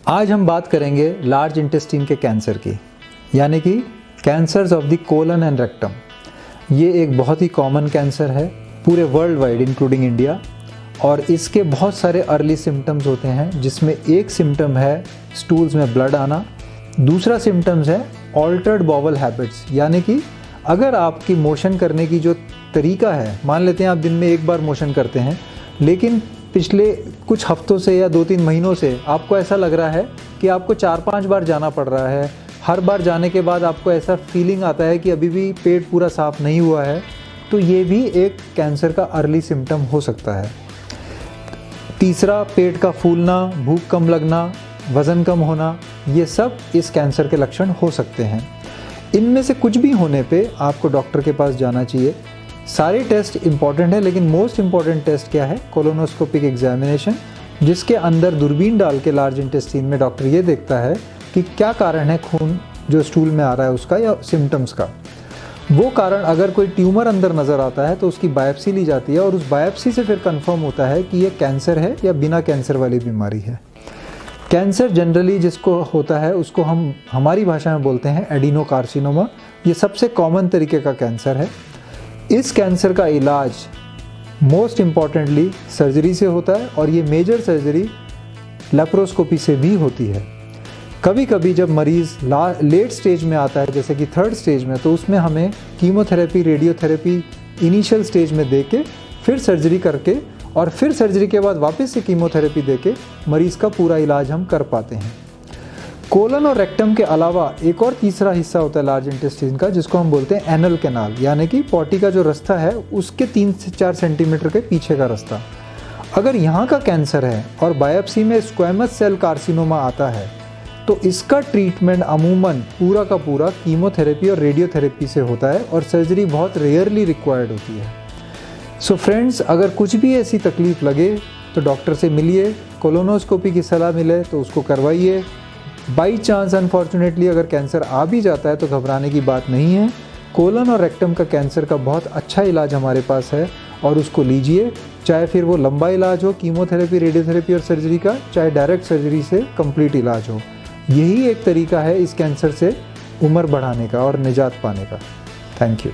आज हम बात करेंगे लार्ज इंटेस्टाइन के कैंसर की, यानी कि cancers of the colon and rectum. ये एक बहुत ही कॉमन कैंसर है पूरे वर्ल्ड वाइड इंक्लूडिंग इंडिया, और इसके बहुत सारे अर्ली सिम्टम्स होते हैं, जिसमें एक सिम्टम है स्टूल्स में ब्लड आना, दूसरा सिम्टम्स है ऑल्टर्ड बॉवल हैबिट्स, यानी कि अगर आपकी मोशन करने की जो तरीका है, मान लेते हैं आप दिन में एक बार मोशन करते हैं, लेकिन पिछले कुछ हफ्तों से या 2-3 महीनों से आपको ऐसा लग रहा है कि आपको 4-5 बार जाना पड़ रहा है। हर बार जाने के बाद आपको ऐसा फीलिंग आता है कि अभी भी पेट पूरा साफ़ नहीं हुआ है, तो ये भी एक कैंसर का अर्ली सिम्टम हो सकता है। तीसरा, पेट का फूलना, भूख कम लगना, वज़न कम होना, ये सब इस कैंसर के लक्षण हो सकते हैं। इनमें से कुछ भी होने पे आपको डॉक्टर के पास जाना चाहिए। सारे टेस्ट इम्पॉर्टेंट है, लेकिन मोस्ट इम्पॉर्टेंट टेस्ट क्या है? कोलोनोस्कोपिक एग्जामिनेशन, जिसके अंदर दूरबीन डाल के लार्ज इंटेस्टाइन में डॉक्टर ये देखता है कि क्या कारण है खून जो स्टूल में आ रहा है उसका या सिम्टम्स का। वो कारण, अगर कोई ट्यूमर अंदर नज़र आता है तो उसकी बायोप्सी ली जाती है, और उस बायोप्सी से फिर कंफर्म होता है कि ये कैंसर है या बिना कैंसर वाली बीमारी है। कैंसर जनरली जिसको होता है उसको हम हमारी भाषा में बोलते हैं एडिनोकार्सिनोमा। ये सबसे कॉमन तरीके का कैंसर है। इस कैंसर का इलाज मोस्ट इम्पॉर्टेंटली सर्जरी से होता है, और ये मेजर सर्जरी लेप्रोस्कोपी से भी होती है। कभी कभी जब मरीज़ लेट स्टेज में आता है, जैसे कि 3rd स्टेज में, तो उसमें हमें कीमोथेरेपी, रेडियोथेरेपी इनिशियल स्टेज में दे के फिर सर्जरी करके, और फिर सर्जरी के बाद वापस से कीमोथेरेपी देके मरीज़ का पूरा इलाज हम कर पाते हैं। कोलन और रेक्टम के अलावा एक और तीसरा हिस्सा होता है लार्ज इंटेस्टाइन का, जिसको हम बोलते हैं एनल कैनाल, यानी कि पॉटी का जो रास्ता है उसके 3 से 4 सेंटीमीटर के पीछे का रास्ता। अगर यहाँ का कैंसर है और बायोप्सी में स्क्वैमस सेल कार्सिनोमा आता है, तो इसका ट्रीटमेंट अमूमन पूरा का पूरा कीमोथेरेपी और रेडियोथेरेपी से होता है, और सर्जरी बहुत रेयरली रिक्वायर्ड होती है। सो फ्रेंड्स, अगर कुछ भी ऐसी तकलीफ़ लगे तो डॉक्टर से मिलिए, कोलोनोस्कोपी की सलाह मिले तो उसको करवाइए। बाई चांस अनफॉर्चुनेटली अगर कैंसर आ भी जाता है तो घबराने की बात नहीं है। कोलन और रेक्टम का कैंसर का बहुत अच्छा इलाज हमारे पास है, और उसको लीजिए, चाहे फिर वो लंबा इलाज हो कीमोथेरेपी, रेडियोथेरेपी और सर्जरी का, चाहे डायरेक्ट सर्जरी से कंप्लीट इलाज हो। यही एक तरीका है इस कैंसर से उम्र बढ़ाने का और निजात पाने का। Thank you.